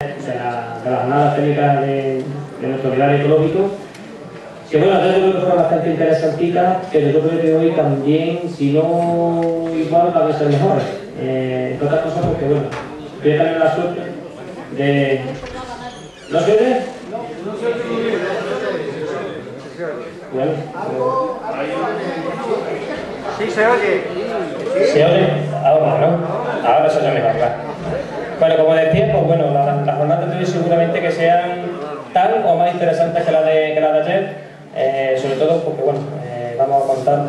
de las jornadas técnicas de nuestro pilar ecológico, que bueno, yo creo que fueron bastante interesantitas, pero yo creo que hoy también, si no igual, van a ser mejores. Entre otras cosas porque bueno, voy a tener la suerte de... ¿No se oye? Bueno, sí, se oye. ¿Se oye? Ahora, ¿no? Ahora se oye mejor, ¿verdad? Bueno, como decía, pues bueno, las jornadas de hoy seguramente que sean tan o más interesantes que las de ayer, sobre todo porque bueno, vamos a contar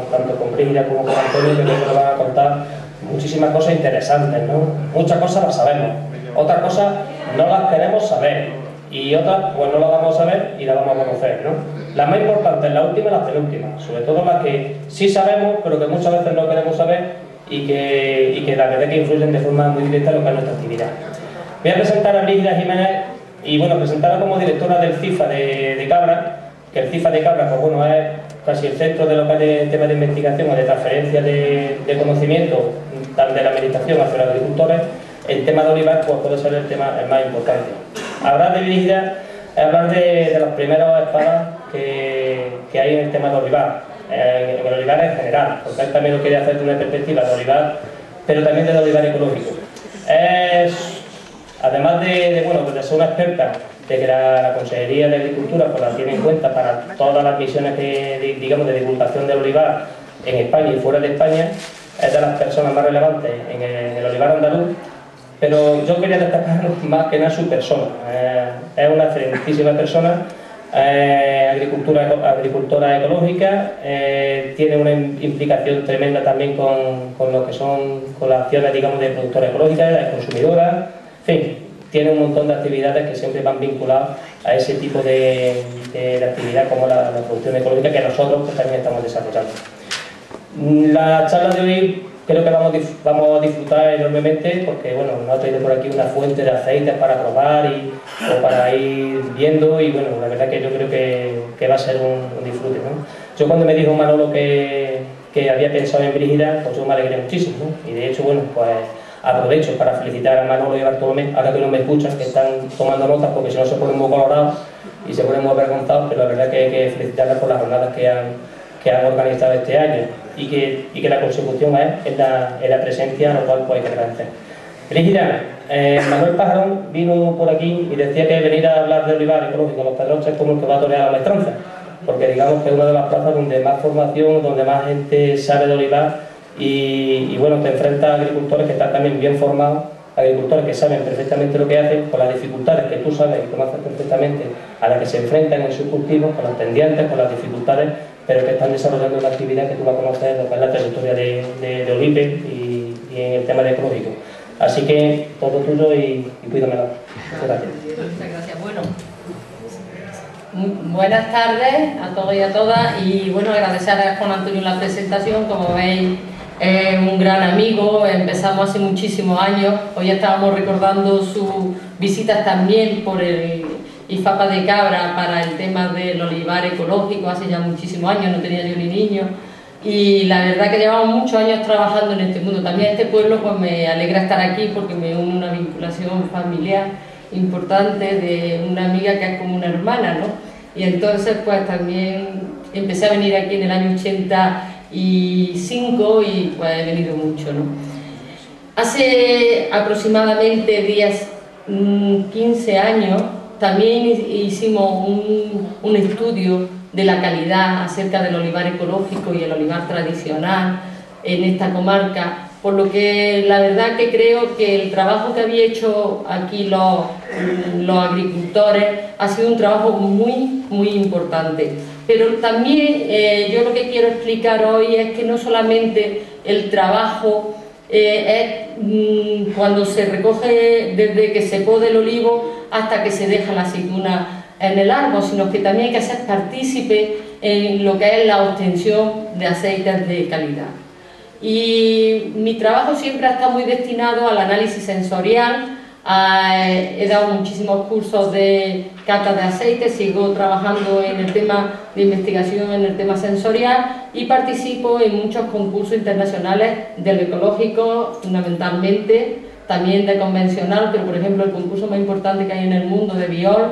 tanto con Brígida como con Antonio, que creo que nos van a contar muchísimas cosas interesantes, ¿no? Muchas cosas las sabemos, otras cosas no las queremos saber y otras pues no las vamos a saber y las vamos a conocer, ¿no? Las más importantes, la última y las penúltimas, sobre todo las que sí sabemos pero que muchas veces no queremos saber y que la verdad que influyen de forma muy directa en lo que es nuestra actividad. Voy a presentar a Brígida Jiménez y bueno, presentarla como directora del CIFA de Cabra, que el CIFA de Cabra pues bueno, es casi el centro de lo que es el tema de investigación o de transferencia de conocimiento tanto de la administración hacia los agricultores. El tema de olivar pues puede ser el tema el más importante. Hablar de Brígida es hablar de las primeras espadas que hay en el tema de olivar. En el olivar en general, porque él también lo quería hacer desde una perspectiva de olivar, pero también del olivar ecológico. Además de ser una experta, de que la Consejería de Agricultura pues, la tiene en cuenta para todas las misiones de divulgación del olivar en España y fuera de España, es de las personas más relevantes en el olivar andaluz, pero yo quería destacar más que nada su persona. Es una excelentísima persona. Agricultora ecológica, tiene una implicación tremenda también con lo que son con las acciones digamos de productora ecológica, de consumidora, en fin, tiene un montón de actividades que siempre van vinculadas a ese tipo de actividad como la producción ecológica que nosotros pues, también estamos desarrollando. La charla de hoy creo que vamos a disfrutar enormemente porque bueno, nos ha traído por aquí una fuente de aceites para probar o para ir viendo y bueno, la verdad que yo creo que va a ser un disfrute, ¿no? Yo cuando me dijo Manolo que había pensado en Brígida, pues yo me alegré muchísimo, ¿no? Y de hecho, bueno, pues aprovecho para felicitar a Manolo y a Bartolomé, ahora que no me escuchan, que están tomando notas porque si no se ponen muy colorados y se ponen muy avergonzados, pero la verdad que hay que felicitarles por las jornadas que han organizado este año y que la consecución es la presencia, lo cual pues, hay que agradecer. Brígida, Manuel Pajarón vino por aquí y decía que venir a hablar de olivar ecológico en Los Pedroches es como el que va a torear a la maestranza, porque digamos que es una de las plazas donde más formación, donde más gente sabe de olivar y bueno, te enfrentas a agricultores que están también bien formados, agricultores que saben perfectamente lo que hacen, con las dificultades que tú sabes y conoces perfectamente, a las que se enfrentan en sus cultivos, con los pendientes, con las dificultades, pero que están desarrollando una actividad que tú vas a conocer, lo que es la trayectoria de Olive y en el tema de ecológico. Así que todo tuyo y cuídamelo. Muchas gracias. Muchas gracias. Bueno, buenas tardes a todos y a todas y bueno, agradecer a Juan Antonio la presentación. Como veis, es un gran amigo, empezamos hace muchísimos años, hoy estábamos recordando sus visitas también por el IFAPA de Cabra para el tema del olivar ecológico, hace ya muchísimos años, no tenía yo ni niño y la verdad que llevamos muchos años trabajando en este mundo. También este pueblo pues me alegra estar aquí porque me une una vinculación familiar importante de una amiga que es como una hermana, ¿no? Y entonces pues también empecé a venir aquí en el año 85 y pues he venido mucho, ¿no? Hace aproximadamente 15 años también hicimos un estudio de la calidad acerca del olivar ecológico y el olivar tradicional en esta comarca, por lo que la verdad que creo que el trabajo que había hecho aquí los agricultores ha sido un trabajo muy importante. Pero también yo lo que quiero explicar hoy es que no solamente el trabajo es cuando se recoge desde que se poda el olivo hasta que se deja la aceituna en el árbol, sino que también hay que ser partícipe en lo que es la obtención de aceites de calidad. Y mi trabajo siempre ha estado muy destinado al análisis sensorial. He dado muchísimos cursos de cata de aceite, sigo trabajando en el tema de investigación en el tema sensorial y participo en muchos concursos internacionales del ecológico, fundamentalmente también de convencional, pero por ejemplo el concurso más importante que hay en el mundo de Biol,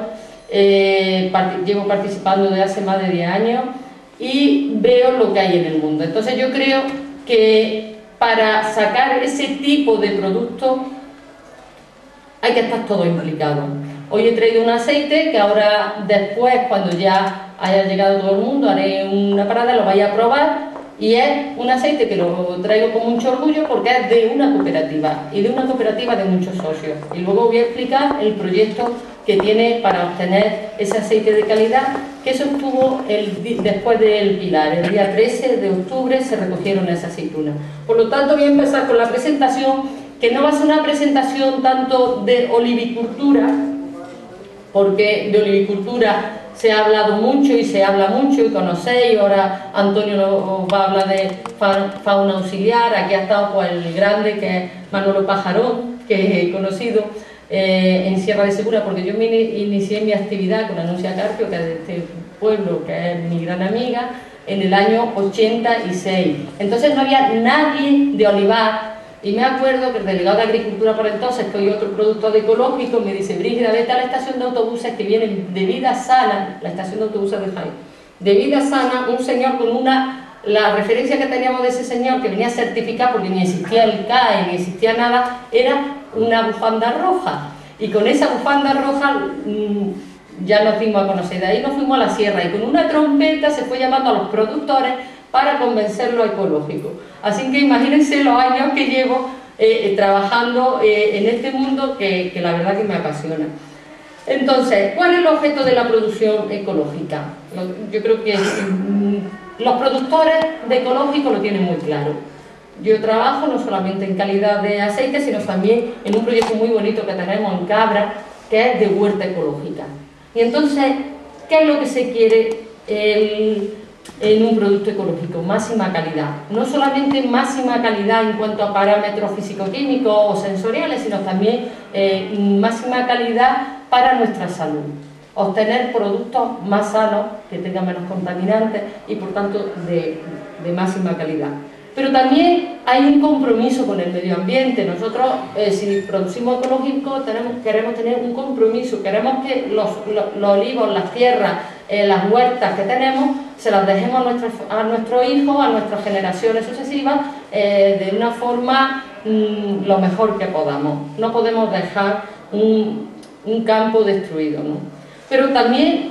llevo participando desde hace más de 10 años y veo lo que hay en el mundo. Entonces yo creo que para sacar ese tipo de producto hay que estar todo implicado. Hoy he traído un aceite que ahora después, cuando ya haya llegado todo el mundo, haré una parada, lo vaya a probar, y es un aceite que lo traigo con mucho orgullo porque es de una cooperativa, y de una cooperativa de muchos socios. Y luego voy a explicar el proyecto que tiene para obtener ese aceite de calidad, que eso estuvo después del Pilar. El día 13 de octubre se recogieron esas aceitunas. Por lo tanto, voy a empezar con la presentación, que no va a ser una presentación tanto de olivicultura, porque de olivicultura se ha hablado mucho y se habla mucho y conocéis. Ahora Antonio nos va a hablar de fauna auxiliar. Aquí ha estado pues, el grande, que es Manolo Pajarón, que he conocido en Sierra de Segura, porque yo me inicié mi actividad con Anuncia Carpio, que es de este pueblo, que es mi gran amiga, en el año 86. Entonces no había nadie de olivar. Y me acuerdo que el delegado de Agricultura por entonces, que hoy otro productor ecológico, me dice: Brígida, vete a la estación de autobuses que vienen de Vida Sana, la estación de autobuses de Jaén, de Vida Sana, un señor con la referencia que teníamos de ese señor, que venía certificado porque ni existía el CAE, ni existía nada, era una bufanda roja. Y con esa bufanda roja ya nos dimos a conocer. De ahí nos fuimos a la sierra y con una trompeta se fue llamando a los productores para convencerlo ecológico. Así que imagínense los años que llevo trabajando en este mundo, que la verdad que me apasiona. Entonces, ¿cuál es el objeto de la producción ecológica? Yo creo que los productores de ecológico lo tienen muy claro. Yo trabajo no solamente en calidad de aceite, sino también en un proyecto muy bonito que tenemos en Cabra, que es de huerta ecológica. Y entonces, ¿qué es lo que se quiere en un producto ecológico? Máxima calidad. No solamente máxima calidad en cuanto a parámetros físico-químicos o sensoriales, sino también máxima calidad para nuestra salud. Obtener productos más sanos, que tengan menos contaminantes y por tanto de máxima calidad. Pero también hay un compromiso con el medio ambiente. Nosotros, si producimos ecológico, queremos tener un compromiso. Queremos que los olivos, las tierras, las huertas que tenemos, se las dejemos a nuestros hijos, a nuestras generaciones sucesivas, de una forma lo mejor que podamos. No podemos dejar un campo destruido, ¿no? Pero también,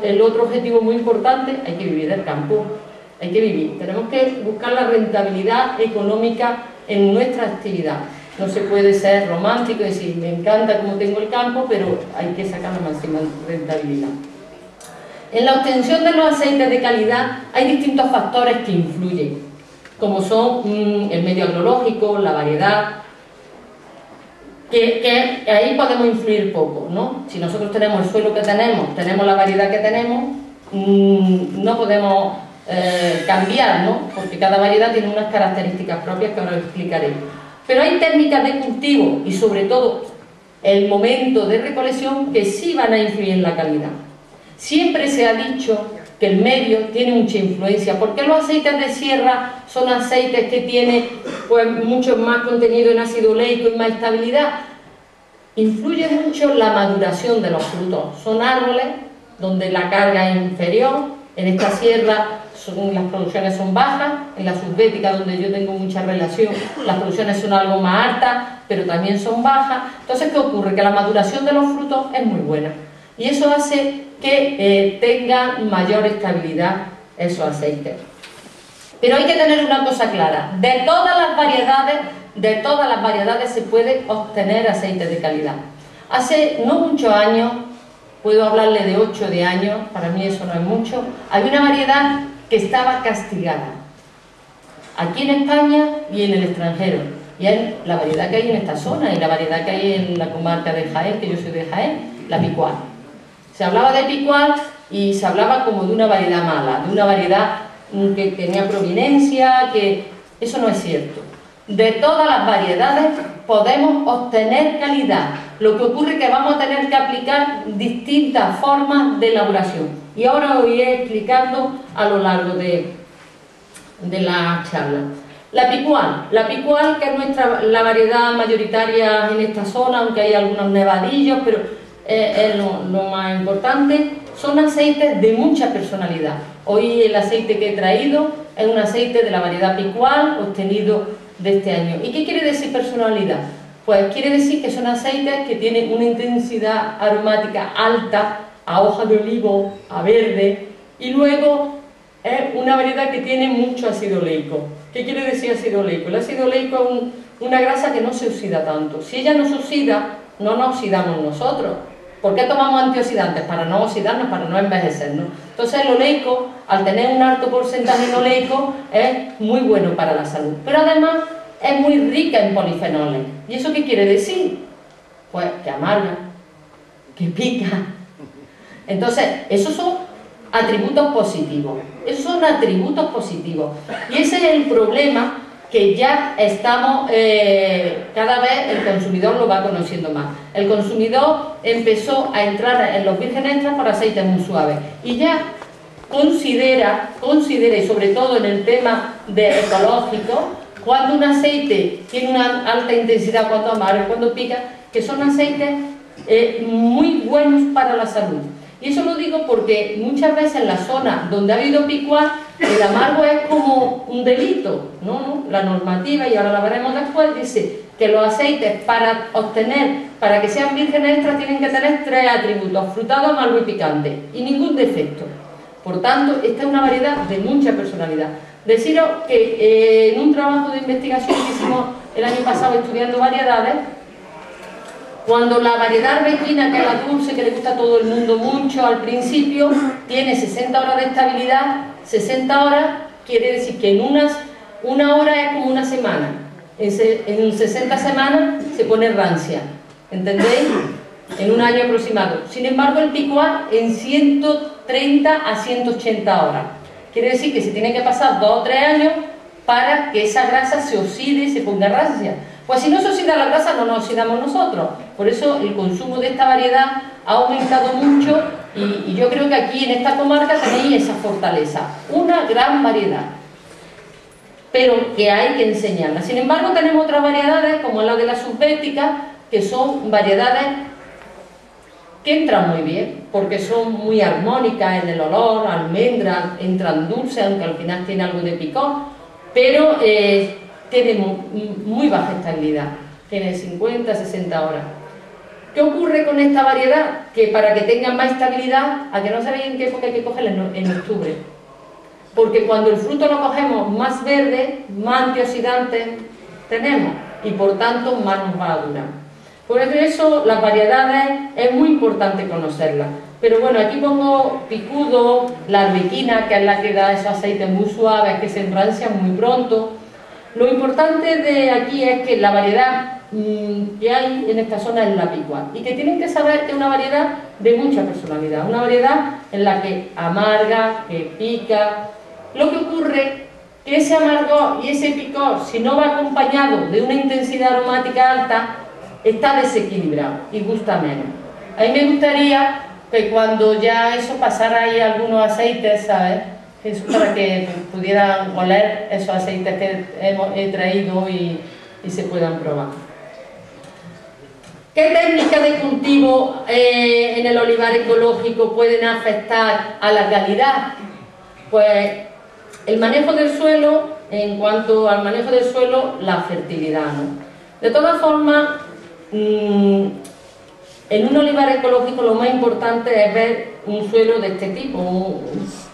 el otro objetivo muy importante, hay que vivir el campo. Hay que vivir, tenemos que buscar la rentabilidad económica en nuestra actividad. No se puede ser romántico y decir: me encanta cómo tengo el campo, pero hay que sacar la máxima rentabilidad. En la obtención de los aceites de calidad hay distintos factores que influyen, como son el medio agrológico, la variedad, que ahí podemos influir poco, ¿no? Si nosotros tenemos el suelo que tenemos la variedad que tenemos, no podemos cambiar, ¿no? Porque cada variedad tiene unas características propias que ahora explicaré. Pero hay técnicas de cultivo y sobre todo el momento de recolección que sí van a influir en la calidad. Siempre se ha dicho que el medio tiene mucha influencia, porque los aceites de sierra son aceites que tienen pues mucho más contenido en ácido oleico y más estabilidad. Influye mucho la maduración de los frutos. Son árboles donde la carga es inferior. En esta sierra las producciones son bajas, en la subbética, donde yo tengo mucha relación, las producciones son algo más altas, pero también son bajas. Entonces, ¿qué ocurre? Que la maduración de los frutos es muy buena y eso hace que tengan mayor estabilidad esos aceites. Pero hay que tener una cosa clara: de todas las variedades se puede obtener aceite de calidad. Hace no muchos años, puedo hablarle de 8 años, para mí eso no es mucho, había una variedad que estaba castigada, aquí en España y en el extranjero, y es la variedad que hay en esta zona y la variedad que hay en la comarca de Jaén, que yo soy de Jaén, la picual. Se hablaba de picual y se hablaba como de una variedad mala, de una variedad que tenía prominencia, que eso no es cierto. De todas las variedades podemos obtener calidad. Lo que ocurre es que vamos a tener que aplicar distintas formas de elaboración. Y ahora os iré explicando a lo largo de la charla. La picual, que es la variedad mayoritaria en esta zona, aunque hay algunos nevadillos, pero es lo más importante. Son aceites de mucha personalidad. Hoy el aceite que he traído es un aceite de la variedad picual, obtenido de este año. ¿Y qué quiere decir personalidad? Pues quiere decir que son aceites que tienen una intensidad aromática alta, a hoja de olivo, a verde, y luego es una variedad que tiene mucho ácido oleico. ¿Qué quiere decir ácido oleico? El ácido oleico es una grasa que no se oxida tanto. Si ella no se oxida, no nos oxidamos nosotros. ¿Por qué tomamos antioxidantes? Para no oxidarnos, para no envejecernos. Entonces el oleico, al tener un alto porcentaje en oleico, es muy bueno para la salud. Pero además es muy rica en polifenoles. ¿Y eso qué quiere decir? Pues que amarga, que pica. Entonces, esos son atributos positivos. Esos son atributos positivos. Y ese es el problema que ya estamos, cada vez el consumidor lo va conociendo más. El consumidor empezó a entrar en los virgen extras por aceites muy suaves. Y ya considera, y sobre todo en el tema de ecológico, cuando un aceite tiene una alta intensidad, cuando amarga, cuando pica, que son aceites muy buenos para la salud. Y eso lo digo porque muchas veces en la zona donde ha habido picual, el amargo es como un delito, ¿no? La normativa, y ahora la veremos después, dice que los aceites para que sean virgen extra, tienen que tener 3 atributos: frutado, amargo y picante, y ningún defecto. Por tanto, esta es una variedad de mucha personalidad. Deciros que en un trabajo de investigación que hicimos el año pasado estudiando variedades, cuando la variedad arbequina, que es la dulce, que le gusta a todo el mundo mucho, al principio tiene 60 horas de estabilidad. 60 horas quiere decir que en una hora es como una semana. En 60 semanas se pone rancia, ¿entendéis? En un año aproximado. Sin embargo, el picual en 130 a 180 horas. Quiere decir que se tiene que pasar 2 o 3 años para que esa grasa se oxide y se ponga rancia. Pues si no se oxida la grasa, no nos oxidamos nosotros. Por eso el consumo de esta variedad ha aumentado mucho, y yo creo que aquí en esta comarca tenéis esa fortaleza. Una gran variedad, pero que hay que enseñarla. Sin embargo, tenemos otras variedades, como la de la subbética, que son variedades que entran muy bien, porque son muy armónicas en el olor, almendras, entran dulces, aunque al final tiene algo de picor, pero tiene muy baja estabilidad, tiene 50, 60 horas. ¿Qué ocurre con esta variedad? Que para que tenga más estabilidad, ¿a que no sabéis en qué época hay que cogerla? En octubre. Porque cuando el fruto lo cogemos más verde, más antioxidantes tenemos, y por tanto más nos va a durar. Por eso las variedades es muy importante conocerlas. Pero bueno, aquí pongo picudo, la arbequina, que es la que da esos aceites muy suaves que se enrancian muy pronto. Lo importante de aquí es que la variedad que hay en esta zona es la picual, y que tienen que saber que es una variedad de mucha personalidad, una variedad en la que amarga, que pica. Lo que ocurre que ese amargor y ese picor, si no va acompañado de una intensidad aromática alta, está desequilibrado y gusta menos. A mí me gustaría que cuando ya eso pasara ahí algunos aceites, ¿sabes? Eso para que pudieran oler esos aceites que he traído y se puedan probar. ¿Qué técnicas de cultivo en el olivar ecológico pueden afectar a la calidad? Pues el manejo del suelo, en cuanto al manejo del suelo, la fertilidad, ¿no? De todas formas, en un olivar ecológico lo más importante es ver un suelo de este tipo,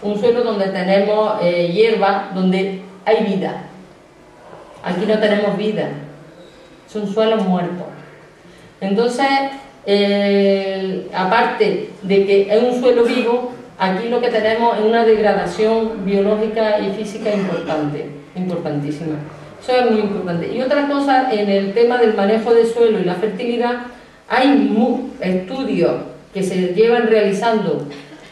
un suelo donde tenemos hierba, donde hay vida. Aquí no tenemos vida, son suelos muertos. Entonces, aparte de que es un suelo vivo, aquí lo que tenemos es una degradación biológica y física importantísima. Eso es muy importante. Y otra cosa, en el tema del manejo del suelo y la fertilidad, hay estudios que se llevan realizando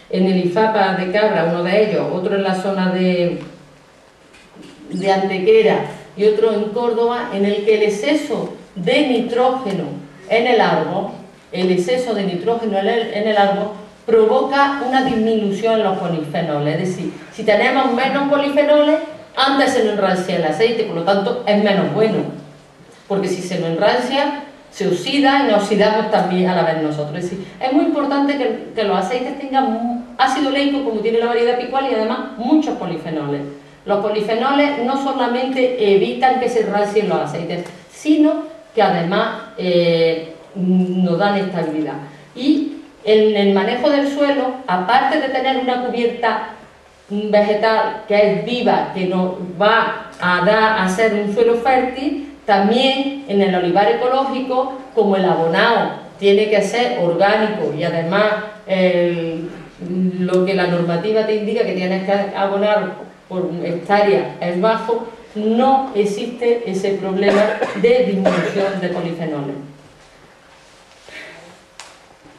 en el IFAPA de Cabra, uno de ellos, otro en la zona de Antequera y otro en Córdoba, en el que el exceso de nitrógeno en el árbol, provoca una disminución en los polifenoles. Es decir, si tenemos menos polifenoles, antes se nos enrancia el aceite, por lo tanto es menos bueno, porque si se nos enrancia, se oxida y nos oxidamos también a la vez nosotros. Es decir, es muy importante que los aceites tengan ácido oleico, como tiene la variedad Picual, y además muchos polifenoles. Los polifenoles no solamente evitan que se enrancien los aceites, sino que además nos dan estabilidad. Y en el manejo del suelo, aparte de tener una cubierta vegetal que es viva, que nos va a dar a ser un suelo fértil, también en el olivar ecológico, como el abonado tiene que ser orgánico y además lo que la normativa te indica que tienes que abonar por hectárea es bajo, no existe ese problema de disminución de polifenoles.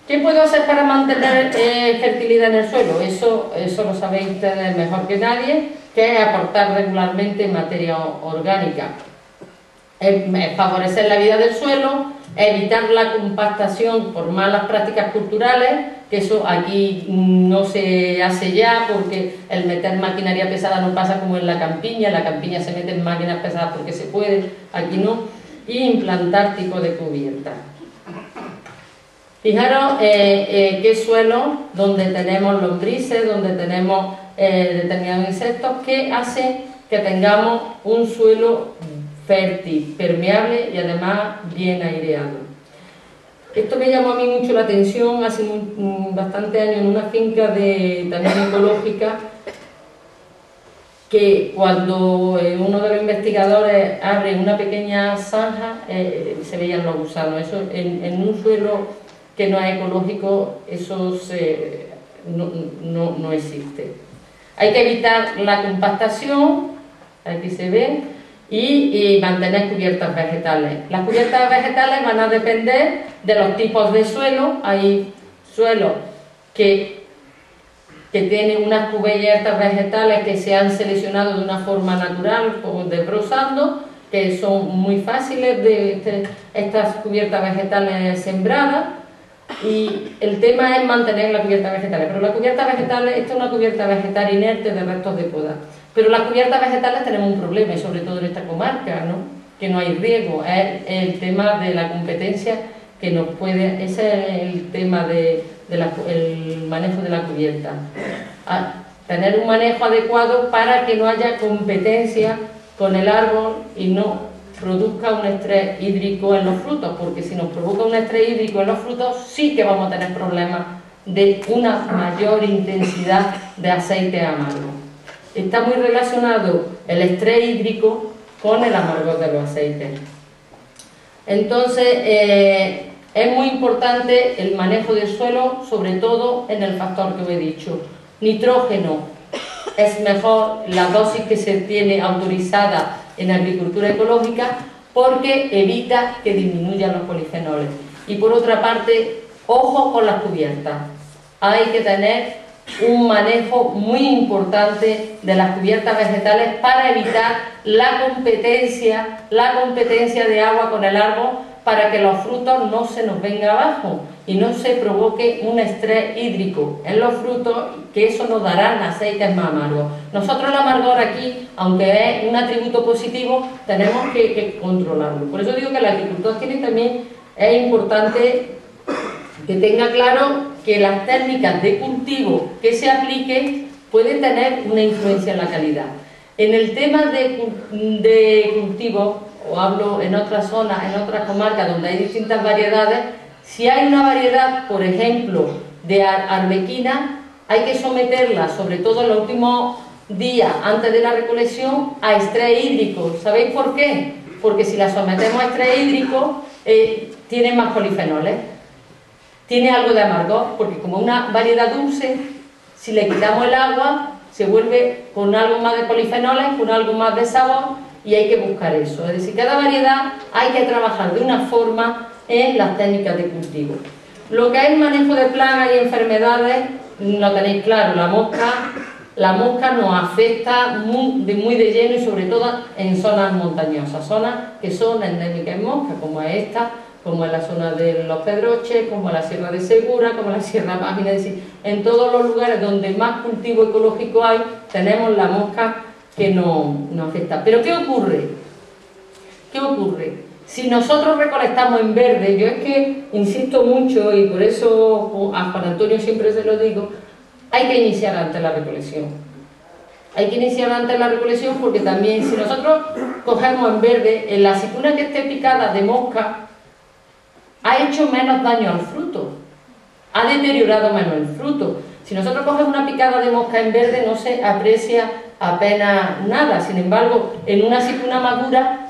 ¿Qué puedo hacer para mantener fertilidad en el suelo? Eso lo sabéis ustedes mejor que nadie, que es aportar regularmente materia orgánica. Favorecer la vida del suelo, evitar la compactación por malas prácticas culturales, que eso aquí no se hace ya, porque el meter maquinaria pesada no pasa como en la campiña se meten máquinas pesadas porque se puede, aquí no, y implantar tipo de cubierta. Fijaros qué suelo donde tenemos lombrices, donde tenemos determinados insectos, que hace que tengamos un suelo fértil, permeable y además bien aireado. Esto me llamó a mí mucho la atención hace bastante años en una finca también ecológica, que cuando uno de los investigadores abre una pequeña zanja se veían los gusanos. Eso en un suelo que no es ecológico, eso no existe. Hay que evitar la compactación, aquí se ve, y mantener cubiertas vegetales. Las cubiertas vegetales van a depender de los tipos de suelo. Hay suelos que tienen unas cubiertas vegetales que se han seleccionado de una forma natural, como desbrozando, que son muy fáciles de estas cubiertas vegetales sembradas. Y el tema es mantener la cubierta vegetal, pero la cubierta vegetal, esta es una cubierta vegetal inerte de restos de poda, pero las cubiertas vegetales tenemos un problema, y sobre todo en esta comarca, ¿no? Que no hay riego, es el tema de la competencia que nos puede, ese es el tema del manejo de la cubierta, tener un manejo adecuado para que no haya competencia con el árbol y no produzca un estrés hídrico en los frutos, porque si nos provoca un estrés hídrico en los frutos sí que vamos a tener problemas de una mayor intensidad de aceite amargo. Está muy relacionado el estrés hídrico con el amargor de los aceites. Entonces es muy importante el manejo del suelo, sobre todo en el factor que os he dicho. Nitrógeno, es mejor la dosis que se tiene autorizada en agricultura ecológica, porque evita que disminuyan los polifenoles. Y por otra parte, ojo con las cubiertas. Hay que tener un manejo muy importante de las cubiertas vegetales para evitar la competencia de agua con el árbol, para que los frutos no se nos vengan abajo y no se provoque un estrés hídrico en los frutos, que eso nos dará aceites más amargos. Nosotros el amargor aquí, aunque es un atributo positivo, tenemos que controlarlo. Por eso digo que el agricultor es importante que tenga claro que las técnicas de cultivo que se apliquen pueden tener una influencia en la calidad. En el tema de cultivo, o hablo en otras zonas, en otras comarcas donde hay distintas variedades, si hay una variedad, por ejemplo, de arbequina, hay que someterla, sobre todo en los últimos días antes de la recolección, a estrés hídrico. ¿Sabéis por qué? Porque si la sometemos a estrés hídrico, tiene más polifenoles, tiene algo de amargor, porque como una variedad dulce, si le quitamos el agua, se vuelve con algo más de polifenoles, con algo más de sabor, y hay que buscar eso. Es decir, cada variedad hay que trabajar de una forma en las técnicas de cultivo. Lo que es el manejo de plagas y enfermedades, lo tenéis claro, la mosca nos afecta muy de lleno, y sobre todo en zonas montañosas, zonas que son endémicas en mosca, como es esta, como en la zona de Los Pedroches, como en la Sierra de Segura, como en la Sierra Mágina. Es decir, en todos los lugares donde más cultivo ecológico hay, tenemos la mosca que no afecta. Pero ¿qué ocurre? ¿Qué ocurre? Si nosotros recolectamos en verde, yo es que insisto mucho y por eso a Juan Antonio siempre se lo digo, hay que iniciar antes la recolección. Hay que iniciar antes la recolección porque también si nosotros cogemos en verde, en la aceituna que esté picada de mosca, ha hecho menos daño al fruto, ha deteriorado menos el fruto. Si nosotros cogemos una picada de mosca en verde no se aprecia apenas nada, sin embargo, en una aceituna madura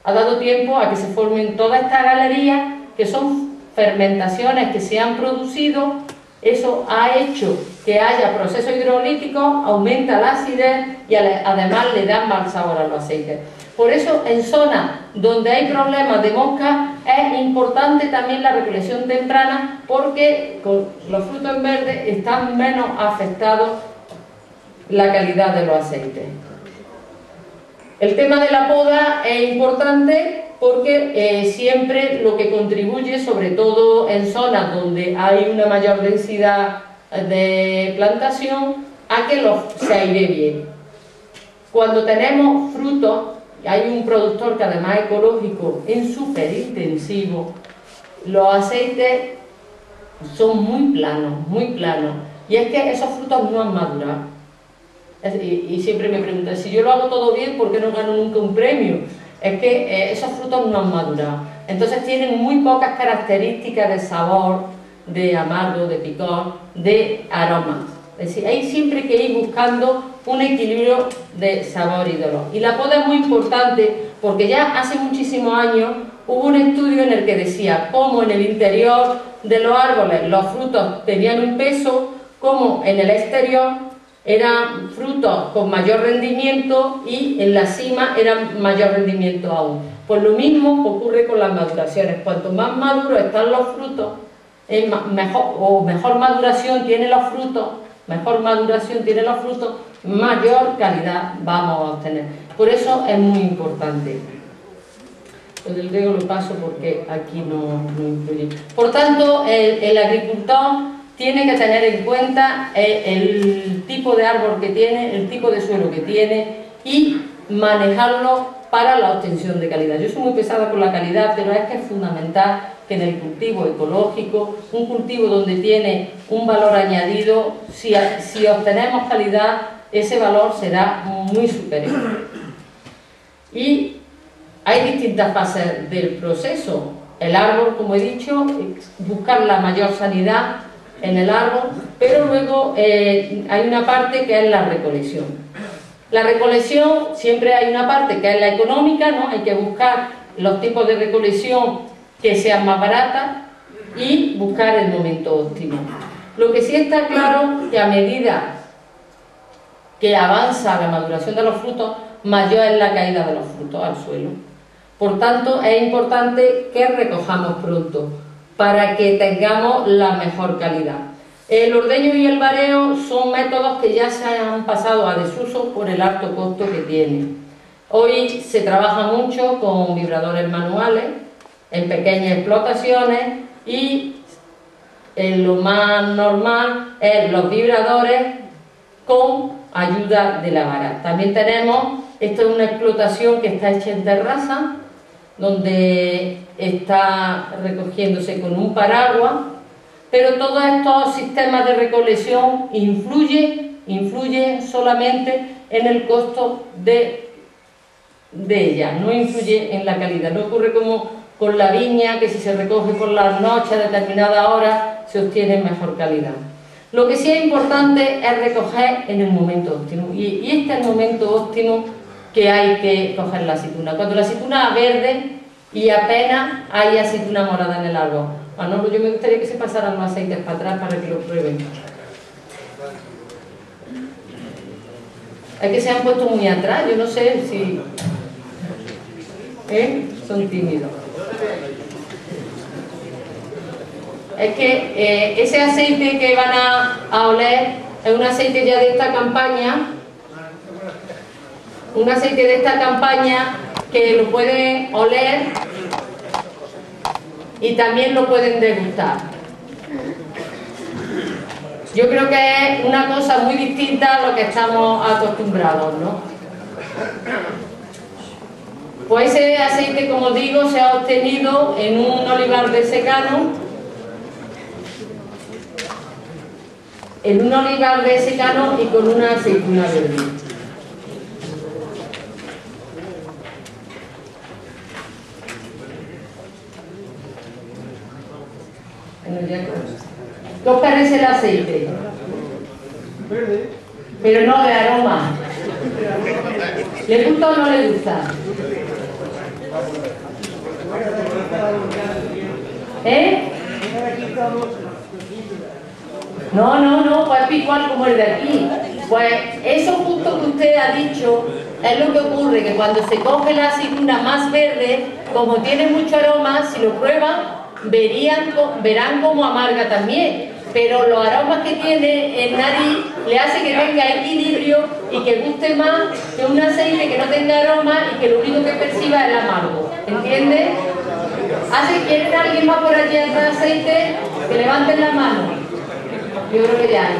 ha dado tiempo a que se formen toda esta galería, que son fermentaciones que se han producido, eso ha hecho que haya procesos hidrolíticos, aumenta la acidez y además le da mal sabor a los aceites. Por eso en zonas donde hay problemas de mosca es importante también la recolección temprana porque con los frutos en verde están menos afectados la calidad de los aceites. El tema de la poda es importante porque siempre lo que contribuye, sobre todo en zonas donde hay una mayor densidad de plantación, a que se aire bien. Cuando tenemos frutos, hay un productor que además es ecológico, es súper intensivo, los aceites son muy planos, y es que esos frutos no han madurado. Y siempre me preguntan, si yo lo hago todo bien, ¿por qué no gano nunca un premio? Es que esos frutos no han madurado. Entonces tienen muy pocas características de sabor, de amargo, de picor, de aromas. Es decir, hay siempre que ir buscando un equilibrio de sabor y de olor. Y la poda es muy importante porque ya hace muchísimos años hubo un estudio en el que decía cómo en el interior de los árboles los frutos tenían un peso, cómo en el exterior eran frutos con mayor rendimiento y en la cima eran mayor rendimiento aún. Pues lo mismo ocurre con las maduraciones. Cuanto más maduros están los frutos, mejor maduración tienen los frutos, mayor calidad vamos a obtener. Por eso es muy importante. Lo del riego lo paso porque aquí no influye. Por tanto, el agricultor tiene que tener en cuenta el tipo de árbol que tiene, el tipo de suelo que tiene y manejarlo para la obtención de calidad. Yo soy muy pesada con la calidad, pero es que es fundamental que en el cultivo ecológico, un cultivo donde tiene un valor añadido, si obtenemos calidad, ese valor será muy superior. Y hay distintas fases del proceso. El árbol, como he dicho, buscar la mayor sanidad en el árbol, pero luego hay una parte que es la recolección. La recolección, siempre hay una parte que es la económica, ¿no? Hay que buscar los tipos de recolección que sean más baratas y buscar el momento óptimo. Lo que sí está claro que a medida que avanza la maduración de los frutos, mayor es la caída de los frutos al suelo. Por tanto, es importante que recojamos pronto para que tengamos la mejor calidad. El ordeño y el vareo son métodos que ya se han pasado a desuso por el alto costo que tienen. Hoy se trabaja mucho con vibradores manuales, en pequeñas explotaciones y lo más normal es los vibradores con ayuda de la vara. También tenemos, esto es una explotación que está hecha en terraza, donde está recogiéndose con un paraguas, pero todos estos sistemas de recolección influyen solamente en el costo de ella, no influye en la calidad. No ocurre como con la viña, que si se recoge por las noches a determinada hora se obtiene mejor calidad. Lo que sí es importante es recoger en el momento óptimo, y este es el momento óptimo que hay que coger la aceituna. Cuando la aceituna es verde y apenas hay aceituna morada en el árbol. Manolo, yo me gustaría que se pasaran los aceites para atrás para que lo prueben. Es que se han puesto muy atrás, yo no sé si... Son tímidos. Es que ese aceite que van a oler es un aceite ya de esta campaña, un aceite de esta campaña que lo pueden oler y también lo pueden degustar. Yo creo que es una cosa muy distinta a lo que estamos acostumbrados, ¿no? Pues ese aceite, como digo, se ha obtenido en un olivar de secano, y con una aceituna verde. ¿Qué os parece el aceite? Pero no de aroma. ¿Le gusta o no le gusta? ¿Eh? No, pues es igual como el de aquí. Pues eso justo que usted ha dicho es lo que ocurre, que cuando se coge la aceituna más verde, como tiene mucho aroma, si lo prueban, verán como amarga también. Pero los aromas que tiene el nariz le hace que tenga equilibrio y que guste más que un aceite que no tenga aroma y que lo único que perciba es el amargo. ¿Entiende? ¿Quiere alguien más por allí atrás aceite? Que levanten la mano. Yo creo que ya hay.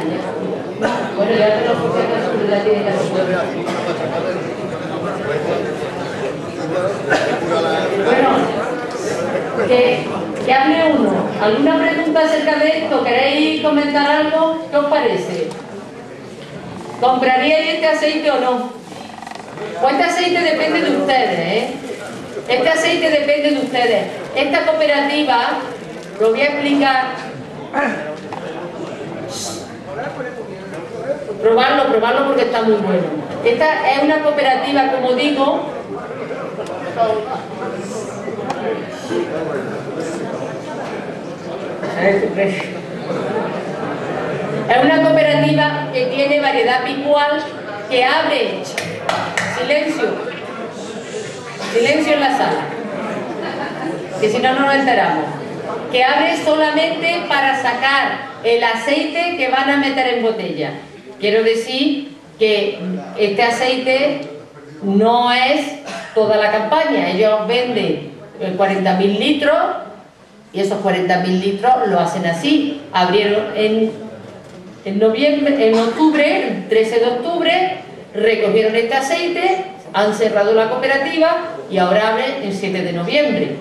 Bueno, ya te lo puse acá sobre la tienda. Bueno, que hable uno. ¿Alguna pregunta acerca de esto? ¿Queréis comentar algo? ¿Qué os parece? ¿Compraríais este aceite o no? Pues este aceite depende de ustedes, ¿eh? Este aceite depende de ustedes. Esta cooperativa, lo voy a explicar. Probarlo porque está muy bueno. Esta es una cooperativa, como digo, es una cooperativa que tiene variedad picual, que abre, silencio en la sala, que si no nos enteramos, que abre solamente para sacar el aceite que van a meter en botella. Quiero decir que este aceite no es toda la campaña. Ellos venden 40.000 litros y esos 40.000 litros lo hacen así. Abrieron en octubre, el 13 de octubre, recogieron este aceite, han cerrado la cooperativa y ahora abren el 7 de noviembre.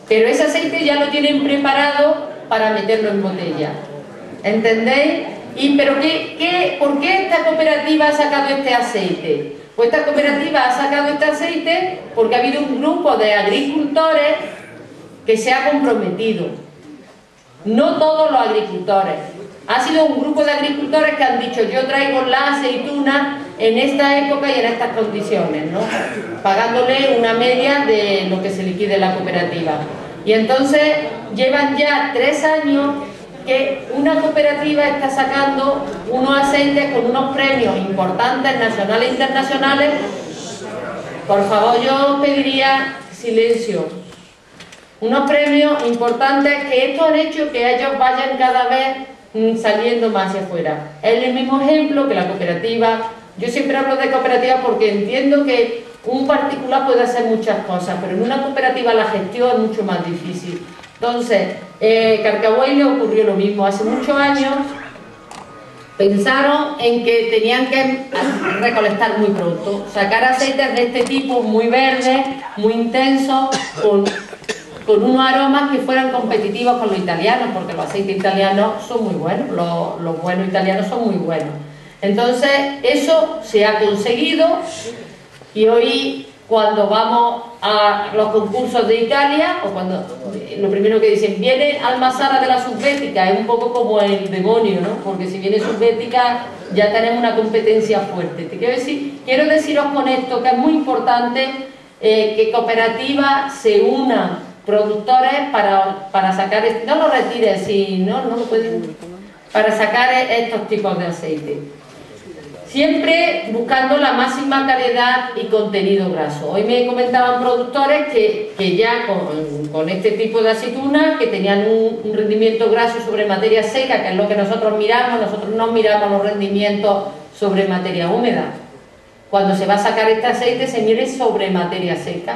Pero ese aceite ya lo tienen preparado para meterlo en botella. ¿Entendéis? ¿Por qué esta cooperativa ha sacado este aceite? Pues esta cooperativa ha sacado este aceite porque ha habido un grupo de agricultores que se ha comprometido. No todos los agricultores. Ha sido un grupo de agricultores que han dicho: yo traigo la aceituna en esta época y en estas condiciones, ¿no? Pagándole una media de lo que se liquide la cooperativa. Y entonces llevan ya 3 años que una cooperativa está sacando unos aceites con unos premios importantes, nacionales e internacionales. Por favor, yo os pediría silencio. Unos premios importantes que esto han hecho que ellos vayan cada vez saliendo más hacia afuera. Es el mismo ejemplo que la cooperativa. Yo siempre hablo de cooperativa porque entiendo que un particular puede hacer muchas cosas, pero en una cooperativa la gestión es mucho más difícil. Entonces, Carcabuey le ocurrió lo mismo. Hace muchos años pensaron en que tenían que recolectar muy pronto, sacar aceites de este tipo muy verdes, muy intensos, con unos aromas que fueran competitivos con los italianos, porque los aceites italianos son muy buenos, los buenos italianos son muy buenos. Entonces, eso se ha conseguido y hoy, cuando vamos a los concursos de Italia, o cuando lo primero que dicen, viene Almazara de la Subbética, es un poco como el demonio, ¿no? Porque si viene Subbética ya tenemos una competencia fuerte. Quiero deciros con esto que es muy importante que cooperativas se unan, productores, para sacar, no lo retires, si no lo pueden, para sacar estos tipos de aceite. Siempre buscando la máxima calidad y contenido graso. Hoy me comentaban productores que ya con este tipo de aceituna, que tenían un rendimiento graso sobre materia seca, que es lo que nosotros no miramos los rendimientos sobre materia húmeda. Cuando se va a sacar este aceite se mide sobre materia seca.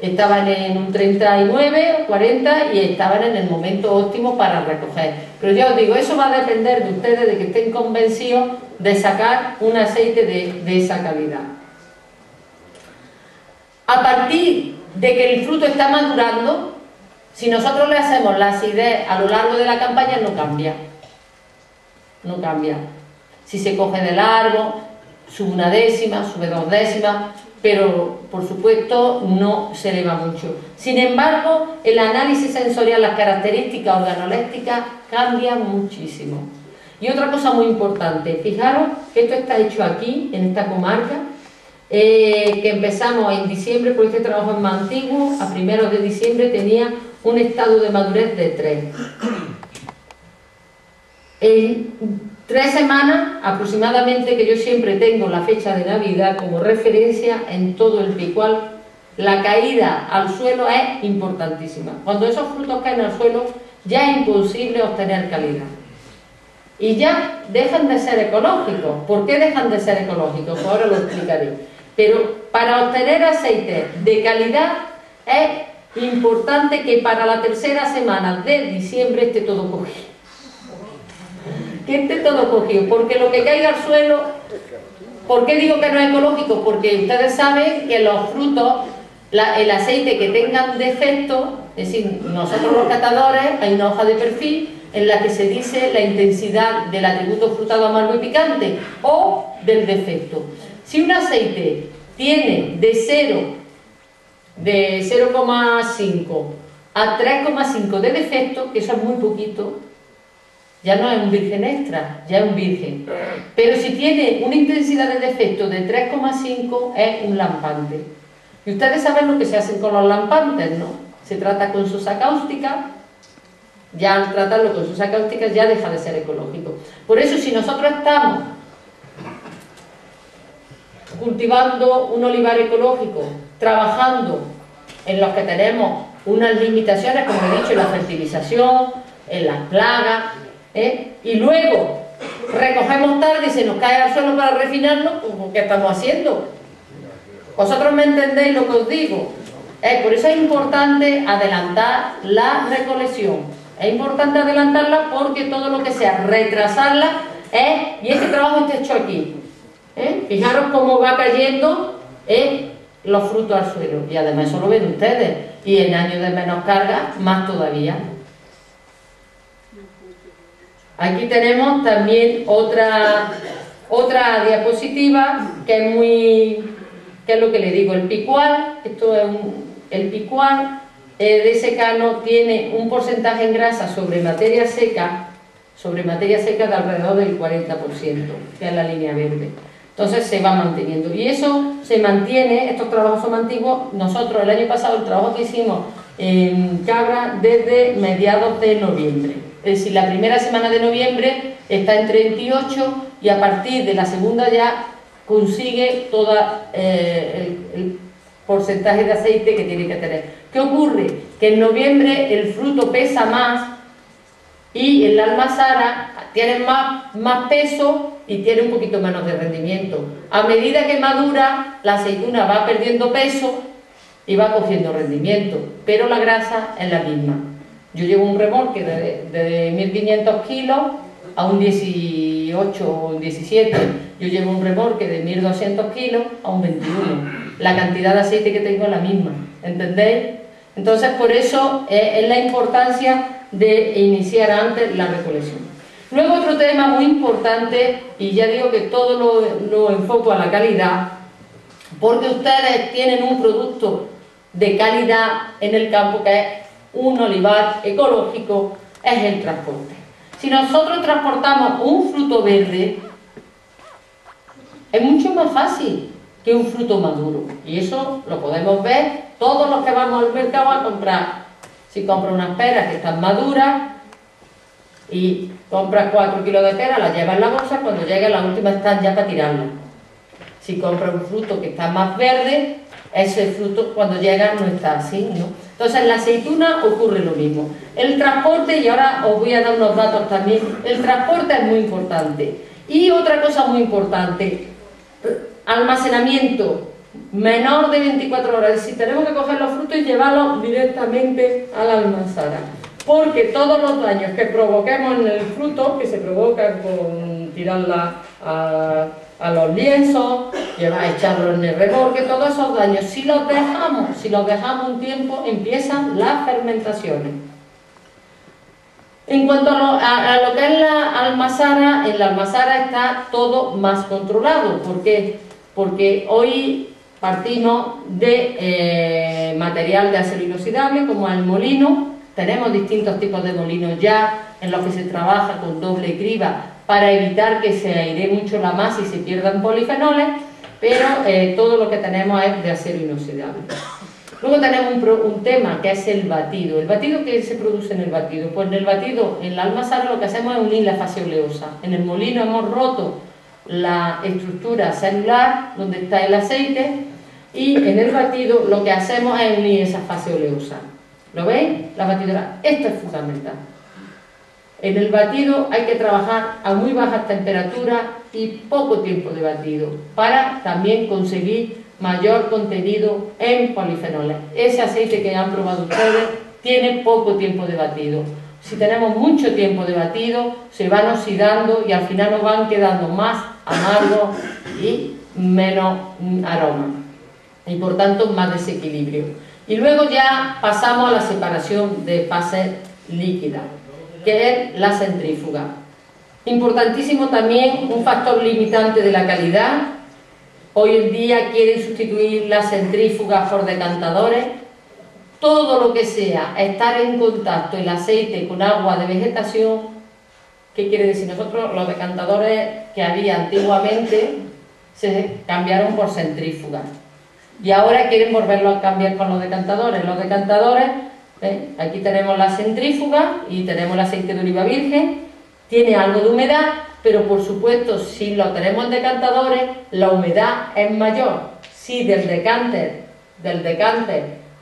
estaban en un 39 o 40 y estaban en el momento óptimo para recoger. Pero ya os digo, eso va a depender de ustedes, de que estén convencidos de sacar un aceite de esa calidad. A partir de que el fruto está madurando, si nosotros le hacemos la acidez a lo largo de la campaña, no cambia. No cambia. Si se coge de largo, sube 1 décima, sube 2 décimas, pero por supuesto no se eleva mucho. Sin embargo, el análisis sensorial, las características organolépticas cambian muchísimo. Y otra cosa muy importante, fijaros que esto está hecho aquí, en esta comarca, que empezamos en diciembre, porque este trabajo es más antiguo, a primeros de diciembre tenía un estado de madurez de 3. En 3 semanas aproximadamente, que yo siempre tengo la fecha de Navidad como referencia en todo el picual, la caída al suelo es importantísima. Cuando esos frutos caen al suelo ya es imposible obtener calidad. Y ya dejan de ser ecológicos. ¿Por qué dejan de ser ecológicos? Pues ahora lo explicaré. Pero para obtener aceite de calidad es importante que para la 3ª semana de diciembre esté todo cogido. Que esté todo cogido, porque lo que caiga al suelo, ¿por qué digo que no es ecológico? Porque ustedes saben que los frutos, el aceite que tengan defecto, es decir, nosotros los catadores, hay una hoja de perfil en la que se dice la intensidad del atributo frutado, amargo y picante o del defecto. Si un aceite tiene de 0,5 a 3,5 de defecto, que eso es muy poquito, ya no es un virgen extra, ya es un virgen. Pero si tiene una intensidad de defecto de 3,5 es un lampante. Y ustedes saben lo que se hacen con los lampantes, ¿no? Se trata con sosa cáustica. Ya al tratarlo con sosa cáustica ya deja de ser ecológico. Por eso, si nosotros estamos cultivando un olivar ecológico, trabajando en los que tenemos unas limitaciones, como he dicho, en la fertilización, en las plagas, y luego recogemos tarde y se nos cae al suelo para refinarlo, pues, ¿qué estamos haciendo? ¿Vosotros me entendéis lo que os digo? Por eso es importante adelantar la recolección. Es importante adelantarla porque todo lo que sea retrasarla y este trabajo está hecho aquí. Fijaros cómo va cayendo los frutos al suelo. Y además eso lo ven ustedes. Y en años de menos carga, más todavía. Aquí tenemos también otra diapositiva que es lo que le digo, el picual. Esto es el picual de secano, tiene un porcentaje en grasa sobre materia seca de alrededor del 40%, que es la línea verde. Entonces se va manteniendo. Y eso se mantiene, estos trabajos son antiguos. Nosotros el año pasado, el trabajo que hicimos en Cabra, desde mediados de noviembre. Es decir, la primera semana de noviembre está en 38 y a partir de la segunda ya consigue todo el porcentaje de aceite que tiene que tener. ¿Qué ocurre? Que en noviembre el fruto pesa más y en la almazara tiene más peso y tiene un poquito menos de rendimiento. A medida que madura, la aceituna va perdiendo peso y va cogiendo rendimiento, pero la grasa es la misma. Yo llevo un remolque de 1500 kilos a un 18 o un 17. Yo llevo un remolque de 1200 kilos a un 21. La cantidad de aceite que tengo es la misma, ¿entendéis? Entonces, por eso es la importancia de iniciar antes la recolección. Luego, otro tema muy importante, y ya digo que todo lo enfoco a la calidad, porque ustedes tienen un producto de calidad en el campo que es un olivar ecológico, es el transporte. Si nosotros transportamos un fruto verde, es mucho más fácil que un fruto maduro. Y eso lo podemos ver todos los que vamos al mercado a comprar. Si compras unas peras que están maduras y compras 4 kilos de peras, las llevas en la bolsa, cuando llegue la última están ya para tirarlas. Si compras un fruto que está más verde, ese fruto cuando llega no está así, ¿no? Entonces en la aceituna ocurre lo mismo. El transporte, y ahora os voy a dar unos datos también, el transporte es muy importante. Y otra cosa muy importante, almacenamiento menor de 24 horas. Es decir, tenemos que coger los frutos y llevarlos directamente a la almazara. Porque todos los daños que provoquemos en el fruto, que se provocan con tirarla a los lienzos, echarlo en el remolque, todos esos daños, si los dejamos un tiempo, empiezan las fermentaciones. En cuanto a lo que es la almazara, en la almazara está todo más controlado. ¿Por qué? Porque hoy partimos de material de acero inoxidable, como el molino. Tenemos distintos tipos de molinos ya, en los que se trabaja con doble criba, para evitar que se airee mucho la masa y se pierdan polifenoles, pero todo lo que tenemos es de acero inoxidable. Luego tenemos un tema que es el batido. ¿El batido qué se produce en el batido? Pues en el batido, en la almazara, lo que hacemos es unir la fase oleosa. En el molino hemos roto la estructura celular donde está el aceite y en el batido lo que hacemos es unir esa fase oleosa. ¿Lo veis? La batidora. Esto es fundamental. En el batido hay que trabajar a muy bajas temperaturas y poco tiempo de batido para también conseguir mayor contenido en polifenoles. Ese aceite que han probado ustedes tiene poco tiempo de batido. Si tenemos mucho tiempo de batido, se van oxidando y al final nos van quedando más amargos y menos aroma. Y por tanto más desequilibrio. Y luego ya pasamos a la separación de fases líquidas, que es la centrífuga. Importantísimo también, un factor limitante de la calidad. Hoy en día quieren sustituir las centrífugas por decantadores. Todo lo que sea estar en contacto el aceite con agua de vegetación, ¿qué quiere decir? Nosotros los decantadores que había antiguamente se cambiaron por centrífugas. Y ahora quieren volverlo a cambiar con los decantadores. Los decantadores, aquí tenemos la centrífuga y tenemos el aceite de oliva virgen, tiene algo de humedad, pero por supuesto si lo tenemos en decantadores, la humedad es mayor. Si del decanter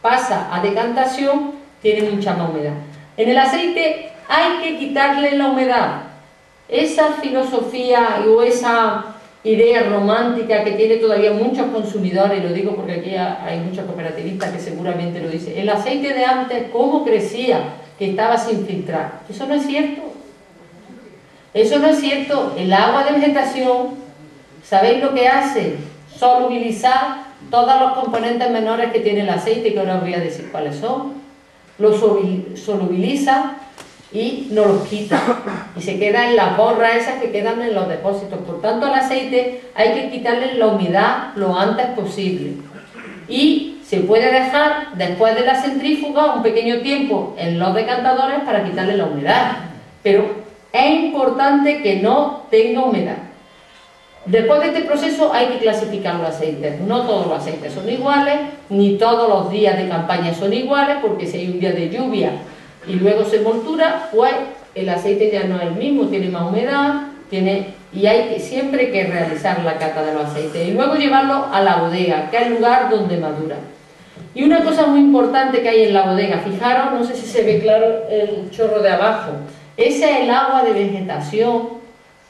pasa a decantación, tiene mucha más humedad. En el aceite hay que quitarle la humedad. Esa filosofía o esa idea romántica que tiene todavía muchos consumidores, y lo digo porque aquí hay muchos cooperativistas que seguramente lo dicen, el aceite de antes, ¿cómo crecía? Que estaba sin filtrar. Eso no es cierto. Eso no es cierto. El agua de vegetación, ¿sabéis lo que hace? Solubilizar todos los componentes menores que tiene el aceite, que ahora os voy a decir cuáles son. Lo solubiliza y no los quita. Y se queda en las borras esas que quedan en los depósitos. Por tanto, al aceite hay que quitarle la humedad lo antes posible. Y se puede dejar, después de la centrífuga, un pequeño tiempo en los decantadores para quitarle la humedad. Pero es importante que no tenga humedad. Después de este proceso hay que clasificar los aceites. No todos los aceites son iguales, ni todos los días de campaña son iguales, porque si hay un día de lluvia y luego se moltura, pues el aceite ya no es el mismo, tiene más humedad, y hay siempre que realizar la cata de los aceites. Y luego llevarlo a la bodega, que es el lugar donde madura. Y una cosa muy importante que hay en la bodega, fijaros, no sé si se ve claro el chorro de abajo, ese es el agua de vegetación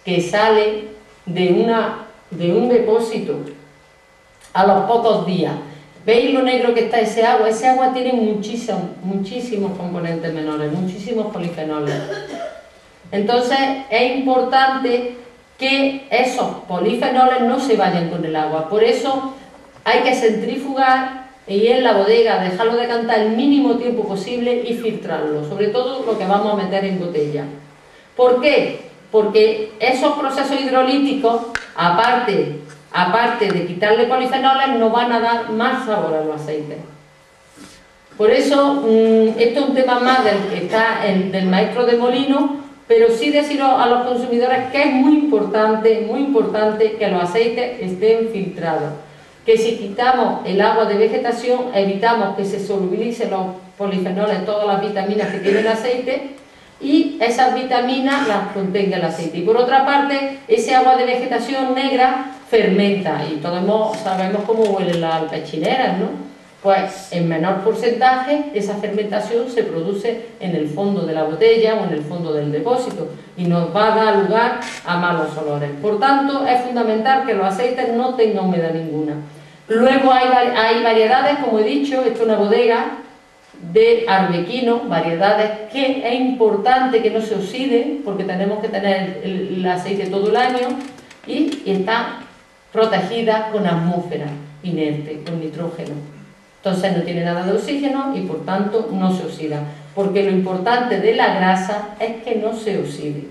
que sale de un depósito a los pocos días. ¿Veis lo negro que está ese agua? Ese agua tiene muchísimos componentes menores, muchísimos polifenoles. Entonces es importante que esos polifenoles no se vayan con el agua. Por eso hay que centrifugar y en la bodega dejarlo decantar el mínimo tiempo posible y filtrarlo, sobre todo lo que vamos a meter en botella. ¿Por qué? Porque esos procesos hidrolíticos, aparte de quitarle polifenoles, nos van a dar más sabor a los aceites. Por eso, esto es un tema más del que está del maestro de molino, pero sí deciros a los consumidores que es muy importante que los aceites estén filtrados. Que si quitamos el agua de vegetación, evitamos que se solubilicen los polifenoles, todas las vitaminas que tiene el aceite, y esas vitaminas las contenga el aceite. Y por otra parte, ese agua de vegetación negra fermenta, y todos sabemos cómo huelen las alpechineras, ¿no? Pues en menor porcentaje esa fermentación se produce en el fondo de la botella o en el fondo del depósito y nos va a dar lugar a malos olores. Por tanto, es fundamental que los aceites no tengan humedad ninguna. Luego hay variedades, como he dicho, esto es una bodega de arbequino, variedades que es importante que no se oxiden, porque tenemos que tener el aceite todo el año, y está protegida con atmósfera inerte, con nitrógeno. Entonces no tiene nada de oxígeno y por tanto no se oxida, porque lo importante de la grasa es que no se oxide.